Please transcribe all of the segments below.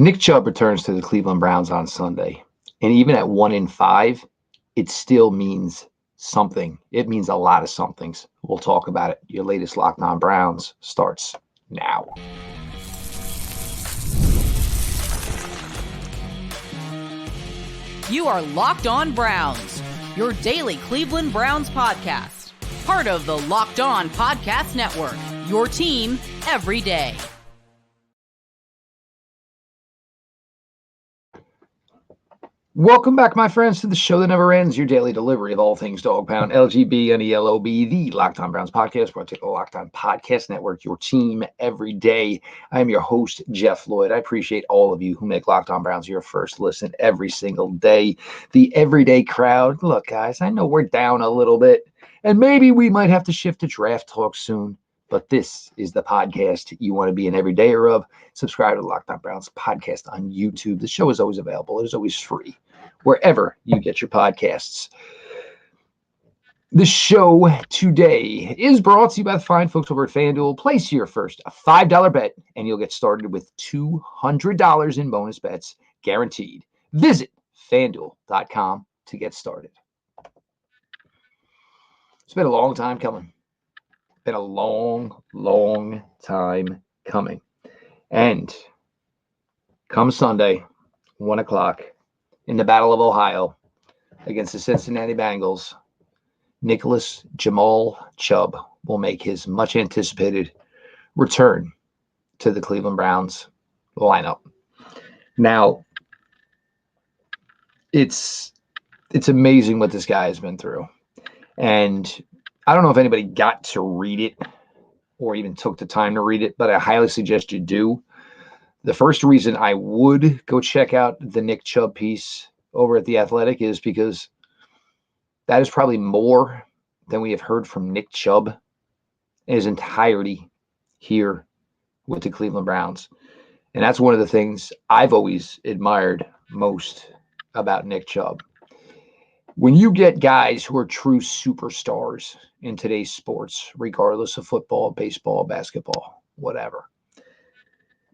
Nick Chubb returns to the Cleveland Browns on Sunday. And even at 1-5, it still means something. It means a lot of somethings. We'll talk about it. Your latest Locked On Browns starts now. You are Locked On Browns, your daily Cleveland Browns podcast. Part of the Locked On Podcast Network, your team every day. Welcome back, my friends, to the show that never ends, your daily delivery of all things dog pound, LGBNELOB, the Locked On Browns podcast, brought to the Locked On Podcast Network, your team every day. I am your host, Jeff Lloyd. I appreciate all of you who make Locked On Browns your first listen every single day. The everyday crowd. Look, guys, I know we're down a little bit, and maybe we might have to shift to draft talk soon, but this is the podcast you want to be an everydayer of. Subscribe to the Locked On Browns podcast on YouTube. The show is always available. It is always free, wherever you get your podcasts. The show today is brought to you by the fine folks over at FanDuel. Place your first $5 bet, and you'll get started with $200 in bonus bets guaranteed. Visit FanDuel.com to get started. It's been a long time coming. Been a long, long time coming. And come Sunday, 1 o'clock, in the Battle of Ohio against the Cincinnati Bengals, Nicholas Jamal Chubb will make his much anticipated return to the Cleveland Browns lineup. Now, it's amazing what this guy has been through. And I don't know if anybody got to read it or even took the time to read it, but I highly suggest you do. The first reason I would go check out the Nick Chubb piece over at The Athletic is because that is probably more than we have heard from Nick Chubb in his entirety here with the Cleveland Browns. And that's one of the things I've always admired most about Nick Chubb. When you get guys who are true superstars in today's sports, regardless of football, baseball, basketball, whatever.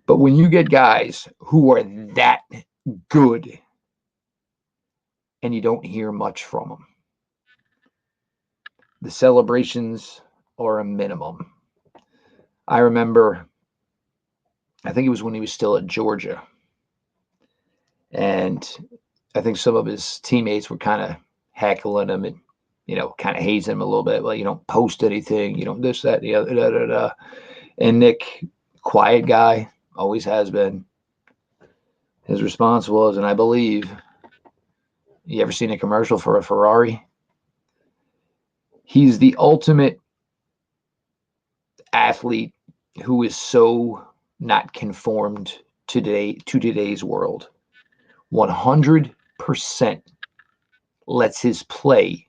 But when you get guys who are that good and you don't hear much from them, the celebrations are a minimum. I remember, I think it was when he was still at Georgia, and I think some of his teammates were kind of heckling him and, kind of hazing him a little bit. Well, you don't post anything, you don't this, that, the other, da, da, da. And Nick, quiet guy, always has been. His response was, and I believe, you ever seen a commercial for a Ferrari? He's the ultimate athlete who is so not conformed to today's world. 100% lets his play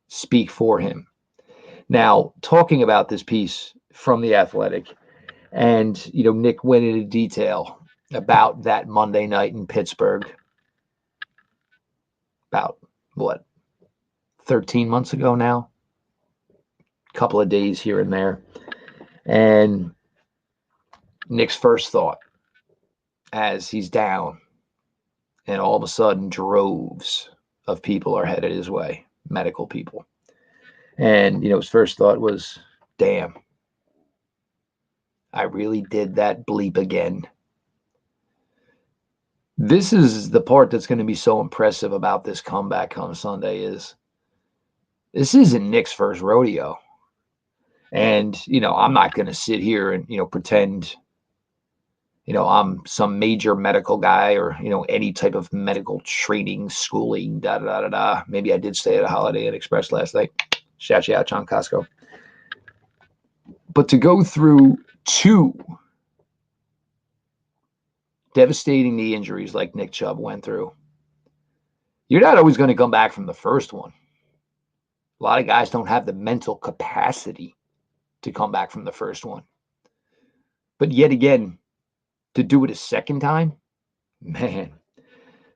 speak for him. Now, talking about this piece from The Athletic, and, Nick went into detail about that Monday night in Pittsburgh about, 13 months ago now? A couple of days here and there. And Nick's first thought as he's down, and all of a sudden droves of people are headed his way, medical people. And, his first thought was, damn, I really did that bleep again. This is the part that's going to be so impressive about this comeback on Sunday is this isn't Nick's first rodeo. And, I'm not going to sit here and, pretend, I'm some major medical guy or, any type of medical training, schooling, da-da-da-da-da. Maybe I did stay at a Holiday Inn Express last night. Shout you out, John Costco. But to go through two devastating knee injuries like Nick Chubb went through, you're not always going to come back from the first one. A lot of guys don't have the mental capacity to come back from the first one. But yet again, to do it a second time, man.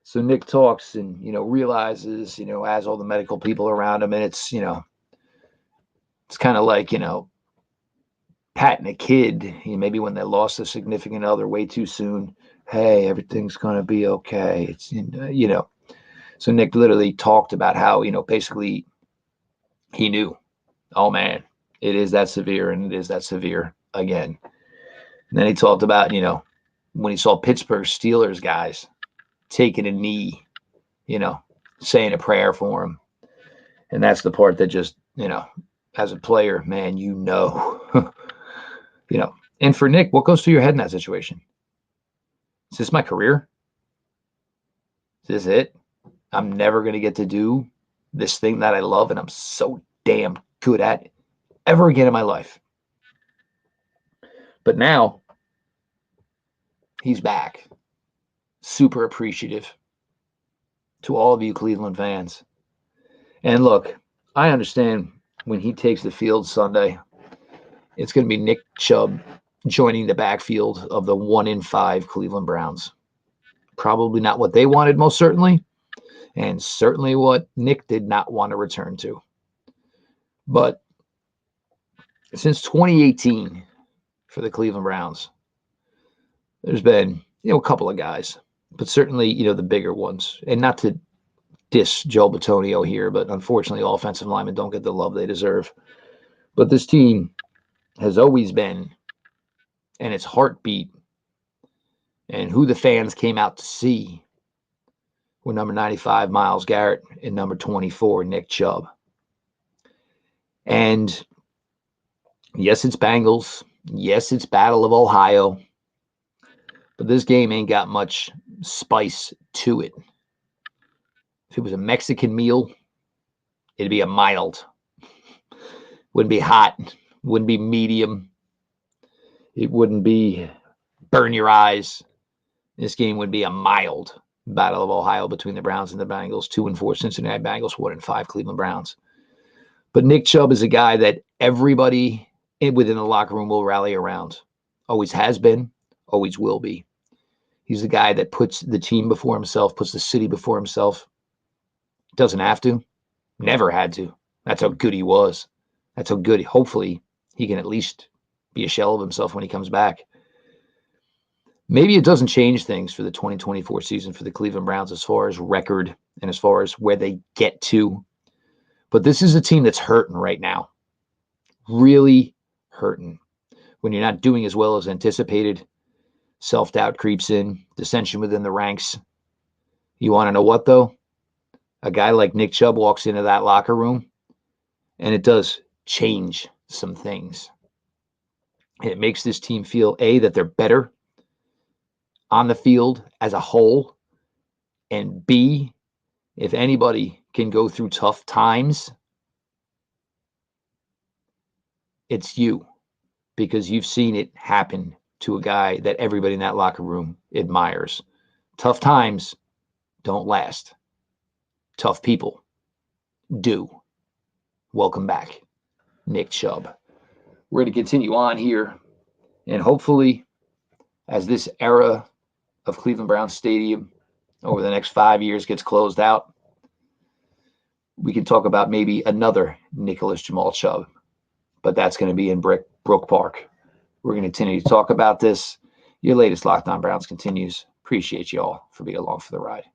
So Nick talks and, realizes, has all the medical people around him, and it's, it's kind of like, patting a kid, maybe when they lost a significant other way too soon. Hey, everything's going to be okay. It's, So Nick literally talked about how, basically he knew, oh man, it is that severe and it is that severe again. And then he talked about, when he saw Pittsburgh Steelers guys taking a knee, saying a prayer for him. And that's the part that just, as a player, man, And for Nick, what goes through your head in that situation? Is this my career? Is this it? I'm never going to get to do this thing that I love and I'm so damn good at ever again in my life. But now he's back. Super appreciative to all of you Cleveland fans. And look, I understand when he takes the field Sunday, it's going to be Nick Chubb joining the backfield of the 1-5 Cleveland Browns. Probably not what they wanted, most certainly, and certainly what Nick did not want to return to. But since 2018 for the Cleveland Browns, there's been, a couple of guys, but certainly, the bigger ones. And not to diss Joe Bitonio here, but unfortunately, all offensive linemen don't get the love they deserve. But this team has always been, and its heartbeat, and who the fans came out to see were number 95, Myles Garrett, and number 24, Nick Chubb. And yes, it's Bengals. Yes, it's Battle of Ohio. But this game ain't got much spice to it. If it was a Mexican meal, it'd be a mild. Wouldn't be hot. Wouldn't be medium. It wouldn't be burn your eyes. This game would be a mild Battle of Ohio between the Browns and the Bengals. 2-4 Cincinnati Bengals, 1-5 Cleveland Browns. But Nick Chubb is a guy that everybody within the locker room will rally around. Always has been, always will be. He's the guy that puts the team before himself, puts the city before himself. Doesn't have to. Never had to. That's how good he was. That's how good, hopefully, he can at least be a shell of himself when he comes back. Maybe it doesn't change things for the 2024 season for the Cleveland Browns as far as record and as far as where they get to. But this is a team that's hurting right now. Really hurting. When you're not doing as well as anticipated, self-doubt creeps in, dissension within the ranks. You want to know what, though? A guy like Nick Chubb walks into that locker room, and it does change some things. It makes this team feel, A, that they're better on the field as a whole, and B, if anybody can go through tough times, it's you, because you've seen it happen to a guy that everybody in that locker room admires. Tough times don't last. Tough people do. Welcome back, Nick Chubb. We're going to continue on here, and hopefully, as this era of Cleveland Browns Stadium over the next 5 years gets closed out, we can talk about maybe another Nicholas Jamal Chubb, but that's going to be in Brook Park. We're going to continue to talk about this. Your latest Locked On Browns continues. Appreciate you all for being along for the ride.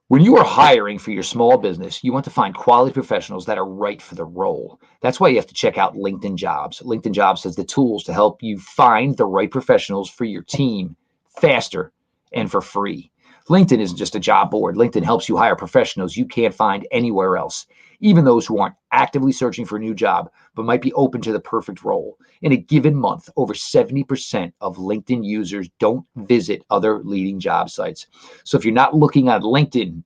When you are hiring for your small business, you want to find quality professionals that are right for the role. That's why you have to check out LinkedIn Jobs. LinkedIn Jobs has the tools to help you find the right professionals for your team faster and for free. LinkedIn isn't just a job board. LinkedIn helps you hire professionals you can't find anywhere else, even those who aren't actively searching for a new job, but might be open to the perfect role. In a given month, over 70% of LinkedIn users don't visit other leading job sites. So if you're not looking on LinkedIn,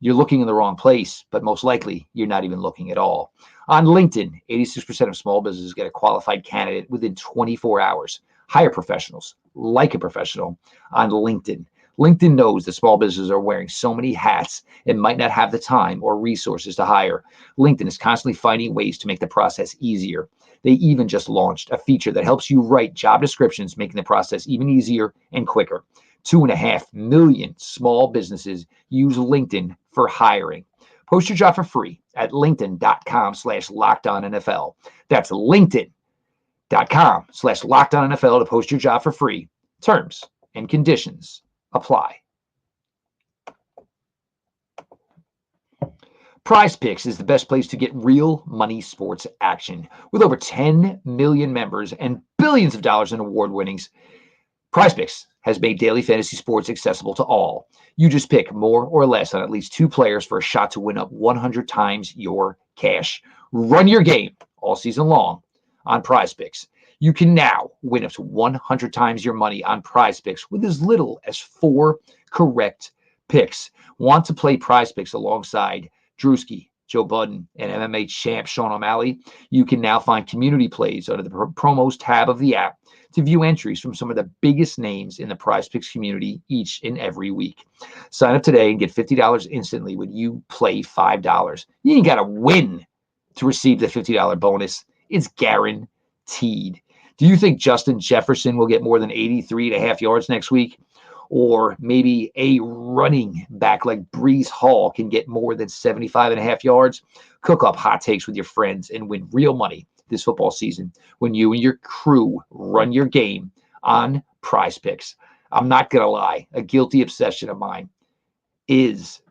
you're looking in the wrong place, but most likely you're not even looking at all. On LinkedIn, 86% of small businesses get a qualified candidate within 24 hours. Hire professionals like a professional on LinkedIn. LinkedIn knows that small businesses are wearing so many hats and might not have the time or resources to hire. LinkedIn is constantly finding ways to make the process easier. They even just launched a feature that helps you write job descriptions, making the process even easier and quicker. 2.5 million small businesses use LinkedIn for hiring. Post your job for free at linkedin.com/lockedonnfl. That's linkedin.com/lockedonnfl to post your job for free. Terms and conditions apply. PrizePicks is the best place to get real money sports action. With over 10 million members and billions of dollars in award winnings, PrizePicks has made daily fantasy sports accessible to all. You just pick more or less on at least 2 players for a shot to win up 100 times your cash. Run your game all season long on PrizePicks. You can now win up to 100 times your money on PrizePicks with as little as 4 correct picks. Want to play PrizePicks alongside Drewski, Joe Budden, and MMA champ Sean O'Malley? You can now find community plays under the promos tab of the app to view entries from some of the biggest names in the PrizePicks community each and every week. Sign up today and get $50 instantly when you play $5. You ain't got to win to receive the $50 bonus. It's guaranteed. Do you think Justin Jefferson will get more than 83.5 yards next week? Or maybe a running back like Breece Hall can get more than 75.5 yards? Cook up hot takes with your friends and win real money this football season when you and your crew run your game on PrizePicks. I'm not going to lie, a guilty obsession of mine is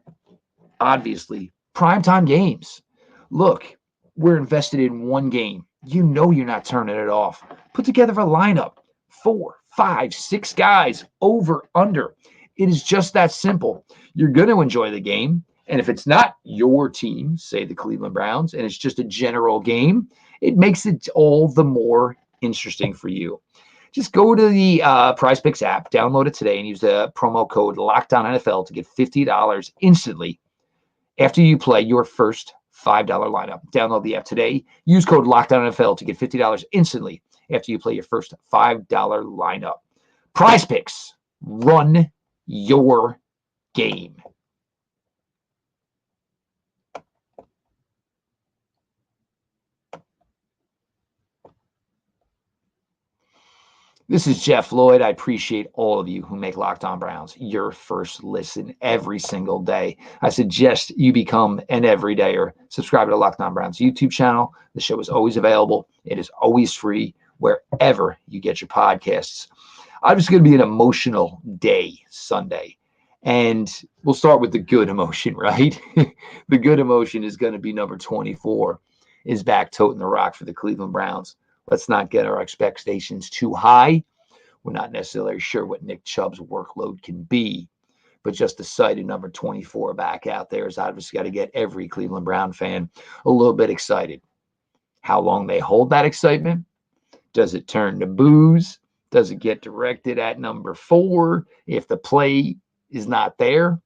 obviously primetime games. Look, we're invested in one game. You know you're not turning it off. Put together a lineup, 4, 5, 6 guys, over, under. It is just that simple. You're going to enjoy the game. And if it's not your team, say the Cleveland Browns, and it's just a general game, it makes it all the more interesting for you. Just go to the PrizePicks app, download it today, and use the promo code LOCKEDONNFL to get $50 instantly after you play your first $5 lineup. Download the app today. Use code LOCKEDONNFL to get $50 instantly after you play your first $5 lineup. PrizePicks, run your game. This is Jeff Lloyd. I appreciate all of you who make Locked On Browns your first listen every single day. I suggest you become an everydayer. Subscribe to Locked On Browns YouTube channel. The show is always available. It is always free wherever you get your podcasts. Obviously, going to be an emotional day Sunday. And we'll start with the good emotion, right? The good emotion is going to be number 24 is back toting the rock for the Cleveland Browns. Let's not get our expectations too high. We're not necessarily sure what Nick Chubb's workload can be, but just the sight of number 24 back out there is obviously got to get every Cleveland Brown fan a little bit excited. How long they hold that excitement? Does it turn to boos? Does it get directed at number 4 if the play is not there?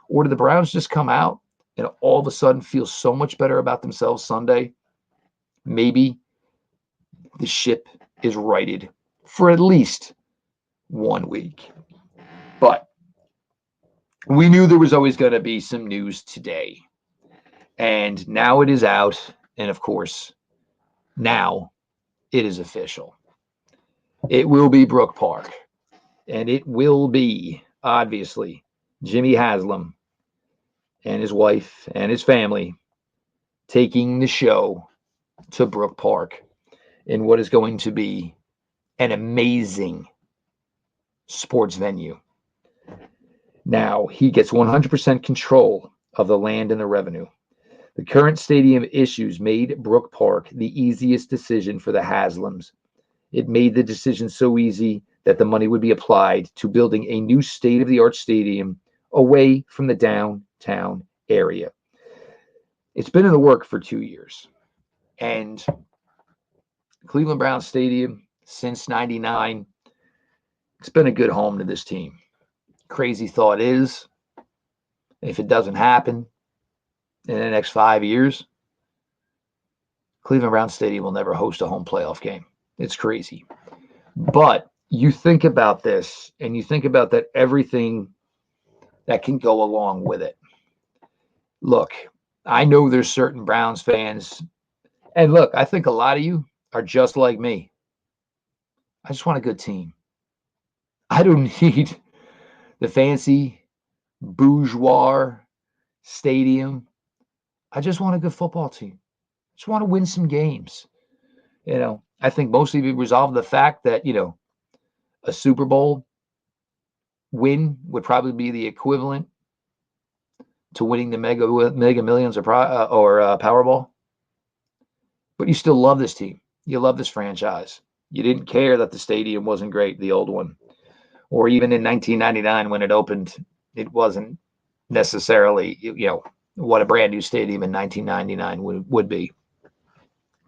Or do the Browns just come out and all of a sudden feel so much better about themselves Sunday? Maybe the ship is righted for at least 1 week. But we knew there was always going to be some news today. And now it is out. And of course, now it is official. It will be Brook Park. And it will be, obviously, Jimmy Haslam and his wife and his family taking the show to Brook Park in what is going to be an amazing sports venue. Now, he gets 100% control of the land and the revenue. The current stadium issues made Brook Park the easiest decision for the Haslams. It made the decision so easy that the money would be applied to building a new state-of-the-art stadium away from the downtown area. It's been in the work for 2 years. And Cleveland Browns Stadium since 99, it's been a good home to this team. Crazy thought is, if it doesn't happen in the next 5 years, Cleveland Browns Stadium will never host a home playoff game. It's crazy. But you think about this, and you think about that everything that can go along with it. Look, I know there's certain Browns fans, and look, I think a lot of you are just like me. I just want a good team. I don't need the fancy bourgeois stadium. I just want a good football team. Just want to win some games. I think mostly we resolve the fact that, a Super Bowl win would probably be the equivalent to winning the Mega Millions or Powerball. But you still love this team. You love this franchise. You didn't care that the stadium wasn't great, the old one. Or even in 1999 when it opened, it wasn't necessarily, what a brand new stadium in 1999 would be.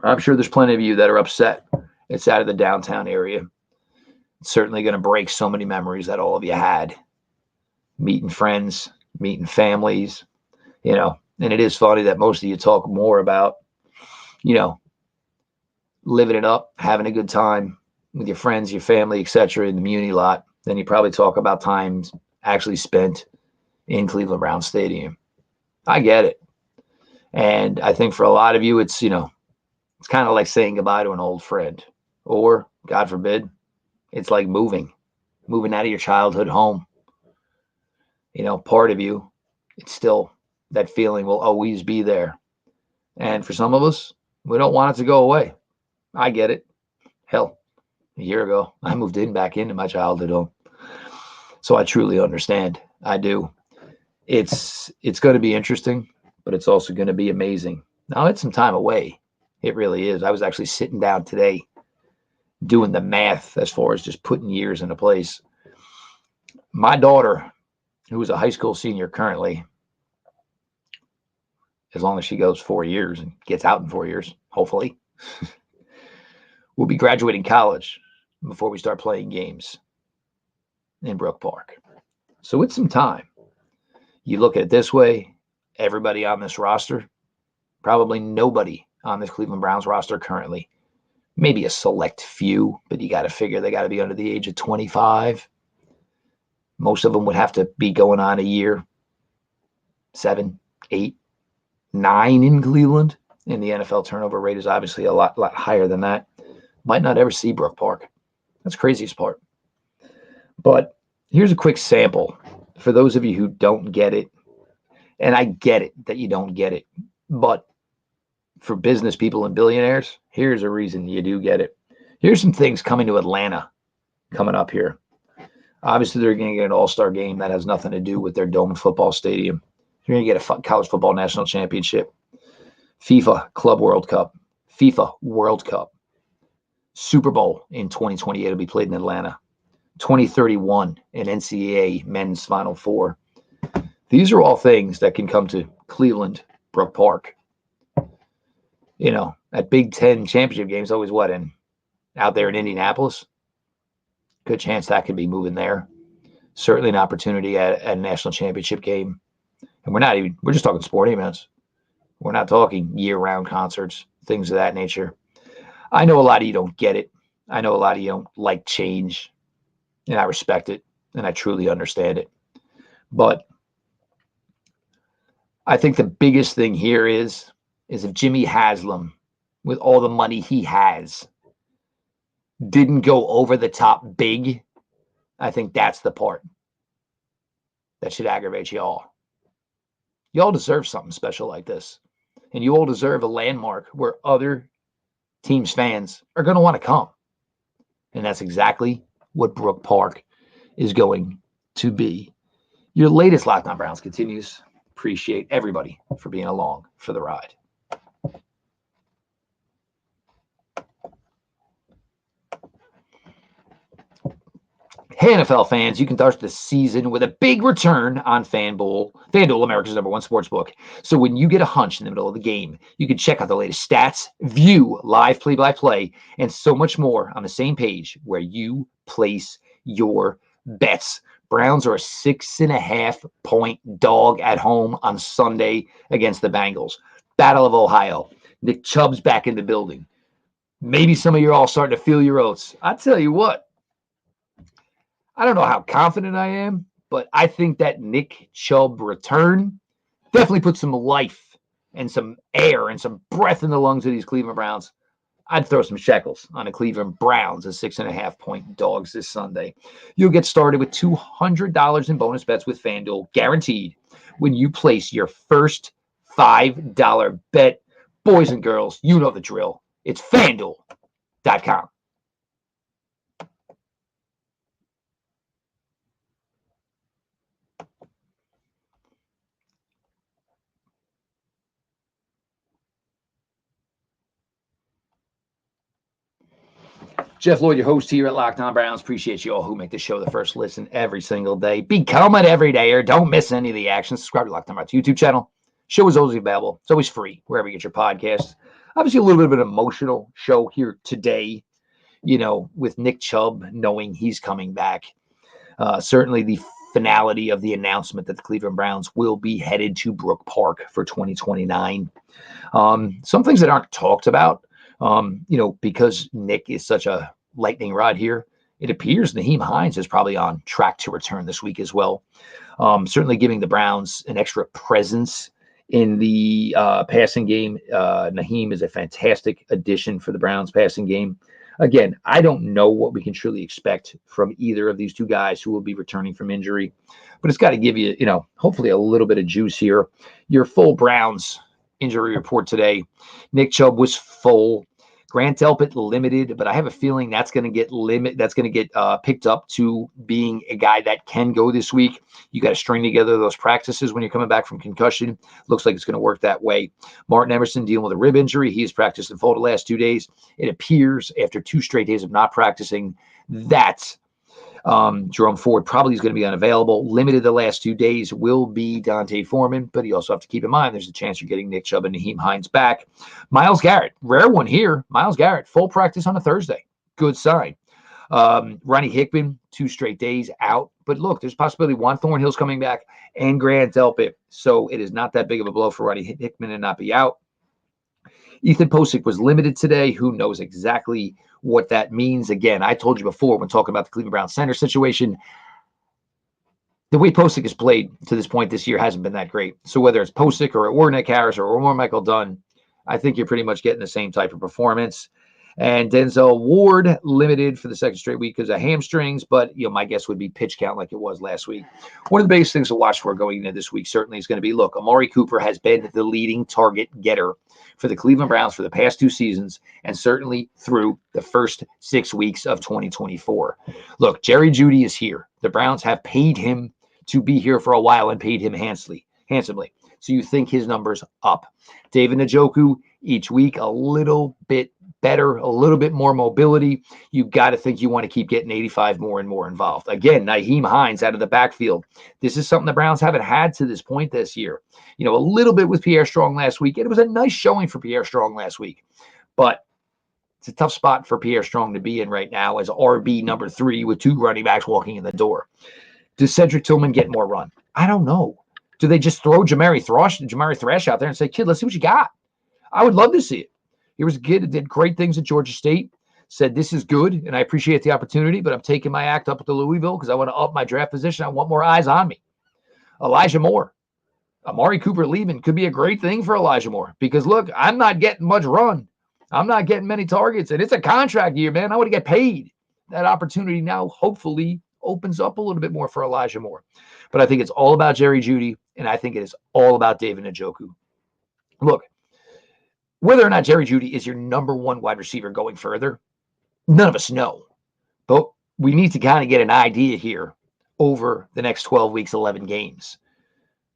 I'm sure there's plenty of you that are upset it's out of the downtown area. It's certainly going to break so many memories that all of you had. Meeting friends, meeting families, and it is funny that most of you talk more about, living it up, having a good time with your friends, your family, etc. in the Muni lot than you probably talk about times actually spent in Cleveland Browns Stadium. I get it. And I think for a lot of you, it's kind of like saying goodbye to an old friend. Or, God forbid, it's like moving out of your childhood home. Part of you, it's still, that feeling will always be there. And for some of us, we don't want it to go away. I get it. Hell, a year ago, I moved back into my childhood home. So I truly understand. I do. It's going to be interesting, but it's also going to be amazing. Now, it's some time away. It really is. I was actually sitting down today doing the math as far as just putting years into place. My daughter, who is a high school senior currently, as long as she goes 4 years and gets out in 4 years, hopefully, will be graduating college before we start playing games in Brook Park. So it's some time. You look at it this way, everybody on this roster, probably nobody on this Cleveland Browns roster currently, maybe a select few, but you got to figure they got to be under the age of 25. Most of them would have to be going on a year, 7, 8, 9 in Cleveland. And the NFL turnover rate is obviously a lot higher than that. Might not ever see Brook Park. That's the craziest part. But here's a quick sample for those of you who don't get it. And I get it that you don't get it. But for business people and billionaires, here's a reason you do get it. Here's some things coming to Atlanta coming up here. Obviously, they're going to get an all-star game that has nothing to do with their dome football stadium. You're going to get a college football national championship, FIFA Club World Cup, FIFA World Cup, Super Bowl in 2028 will be played in Atlanta, 2031 an NCAA men's Final Four. These are all things that can come to Cleveland, Brook Park. At Big Ten championship games, always out there in Indianapolis. Good chance that could be moving there. Certainly an opportunity at a national championship game. And we're just talking sporting events. We're not talking year-round concerts, things of that nature. I know a lot of you don't get it. I know a lot of you don't like change. And I respect it. And I truly understand it. But I think the biggest thing here is if Jimmy Haslam, with all the money he has, didn't go over the top big, I think that's the part that should aggravate y'all. Y'all deserve something special like this. And you all deserve a landmark where other teams' fans are going to want to come. And that's exactly what Brook Park is going to be. Your latest Locked On Browns continues. Appreciate everybody for being along for the ride. Hey, NFL fans, you can start the season with a big return on FanDuel, America's #1 sportsbook. So when you get a hunch in the middle of the game, you can check out the latest stats, view live play-by-play, and so much more on the same page where you place your bets. Browns are a 6.5-point dog at home on Sunday against the Bengals. Battle of Ohio. Nick Chubb's back in the building. Maybe some of you are all starting to feel your oats. I tell you what, I don't know how confident I am, but I think that Nick Chubb return definitely put some life and some air and some breath in the lungs of these Cleveland Browns. I'd throw some shekels on the Cleveland Browns as 6.5-point dogs this Sunday. You'll get started with $200 in bonus bets with FanDuel, guaranteed, when you place your first $5 bet. Boys and girls, you know the drill. It's FanDuel.com. Jeff Lloyd, your host here at Locked On Browns. Appreciate you all who make the show the first listen every single day. Become an everydayer. Don't miss any of the action. Subscribe to Locked On Browns YouTube channel. Show is always available. It's always free wherever you get your podcasts. Obviously, a little bit of an emotional show here today, with Nick Chubb knowing he's coming back. Certainly the finality of the announcement that the Cleveland Browns will be headed to Brook Park for 2029. Some things that aren't talked about. Because Nick is such a lightning rod here, it appears Nyheim Hines is probably on track to return this week as well. Certainly giving the Browns an extra presence in the passing game. Nyheim is a fantastic addition for the Browns passing game. Again, I don't know what we can truly expect from either of these two guys who will be returning from injury, but it's got to give you, hopefully a little bit of juice here. Your full Browns injury report today. Nick Chubb was full. Grant Delpit limited, but I have a feeling that's going to get picked up to being a guy that can go this week. You got to string together those practices when you're coming back from concussion. Looks like it's going to work that way. Martin Emerson dealing with a rib injury. He has practiced in full the last 2 days. It appears after 2 straight days of not practicing that Jerome Ford probably is going to be unavailable. Limited the last 2 days will be Dante Foreman, but you also have to keep in mind there's a chance you're getting Nick Chubb and Nyheim Hines back. Myles Garrett, rare one here. Myles Garrett, full practice on a Thursday. Good sign. Ronnie Hickman, 2 straight days out. But look, there's a possibility Juan Thornhill's coming back and Grant Delpit. So it is not that big of a blow for Ronnie Hickman to not be out. Ethan Posick was limited today. Who knows exactly what that means? Again, I told you before when talking about the Cleveland Browns center situation, the way Posick has played to this point this year hasn't been that great. So whether it's Posick or Nick Harris or Michael Dunn, I think you're pretty much getting the same type of performance. And Denzel Ward limited for the second straight week because of hamstrings, but my guess would be pitch count like it was last week. One of the biggest things to watch for going into this week certainly is going to be, look, Amari Cooper has been the leading target getter for the Cleveland Browns for the past 2 seasons and certainly through the first 6 weeks of 2024. Look, Jerry Jeudy is here. The Browns have paid him to be here for a while and paid him handsomely. So you think his numbers up. David Njoku each week a little bit better, a little bit more mobility. You got to think you want to keep getting 85 more and more involved. Again, Nyheim Hines out of the backfield. This is something the Browns haven't had to this point this year. A little bit with Pierre Strong last week. It was a nice showing for Pierre Strong last week, but it's a tough spot for Pierre Strong to be in right now as RB number 3 with 2 running backs walking in the door. Does Cedric Tillman get more run? I don't know. Do they just throw Jamari Thrash out there and say, kid, let's see what you got? I would love to see it. He was a kid that did great things at Georgia State, said this is good, and I appreciate the opportunity, but I'm taking my act up to Louisville because I want to up my draft position. I want more eyes on me. Elijah Moore. Amari Cooper leaving could be a great thing for Elijah Moore because, look, I'm not getting much run. I'm not getting many targets, and it's a contract year, man. I want to get paid. That opportunity now hopefully opens up a little bit more for Elijah Moore. But I think it's all about Jerry Jeudy, and I think it is all about David Njoku. Look, whether or not Jerry Jeudy is your number 1 wide receiver going further, none of us know. But we need to kind of get an idea here over the next 12 weeks, 11 games.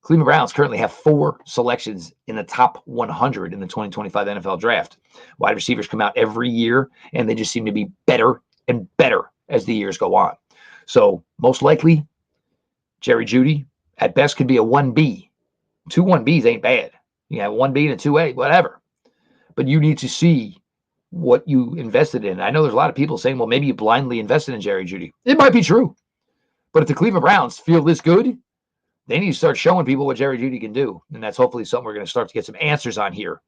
Cleveland Browns currently have 4 selections in the top 100 in the 2025 NFL draft. Wide receivers come out every year, and they just seem to be better and better as the years go on. So most likely, Jerry Jeudy at best could be a 1B. 2 1Bs ain't bad. You have 1B and a 2A, whatever. But you need to see what you invested in. I know there's a lot of people saying, well, maybe you blindly invested in Jerry Jeudy. It might be true. But if the Cleveland Browns feel this good, they need to start showing people what Jerry Jeudy can do. And that's hopefully something we're going to start to get some answers on here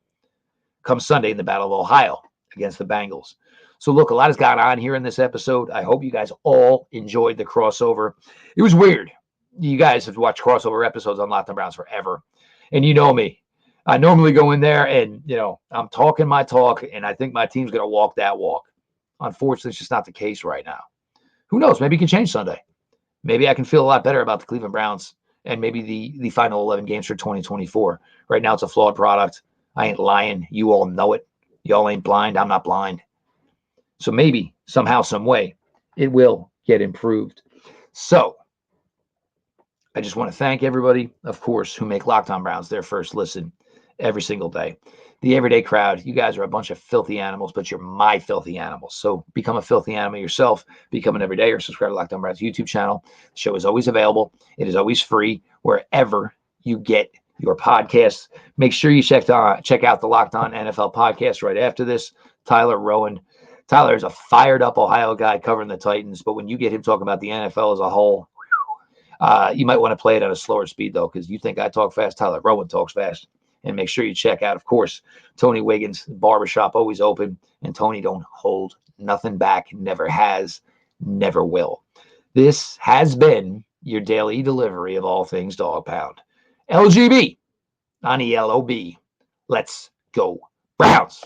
come Sunday in the Battle of Ohio against the Bengals. So look, a lot has gone on here in this episode. I hope you guys all enjoyed the crossover. It was weird. You guys have watched crossover episodes on Locked On Browns forever. And you know me. I normally go in there and, I'm talking my talk, and I think my team's going to walk that walk. Unfortunately, it's just not the case right now. Who knows? Maybe it can change Sunday. Maybe I can feel a lot better about the Cleveland Browns and maybe the final 11 games for 2024. Right now, it's a flawed product. I ain't lying. You all know it. Y'all ain't blind. I'm not blind. So maybe, somehow, some way, it will get improved. So I just want to thank everybody, of course, who make Locked On Browns their first listen every single day. The everyday crowd, you guys are a bunch of filthy animals, but you're my filthy animals. So become a filthy animal yourself, become an everyday, or subscribe to Locked On Browns YouTube channel. The show is always available. It is always free wherever you get your podcasts. Make sure you check out the Locked On NFL podcast right after this. Tyler Rowan. Tyler is a fired up Ohio guy covering the Titans, but when you get him talking about the NFL as a whole, you might want to play it at a slower speed, though, because you think I talk fast. Tyler Rowan talks fast. And make sure you check out, of course, Tony Wiggins' barbershop, always open. And Tony don't hold nothing back, never has, never will. This has been your daily delivery of all things Dog Pound. LGB on ELOB. Let's go Browns.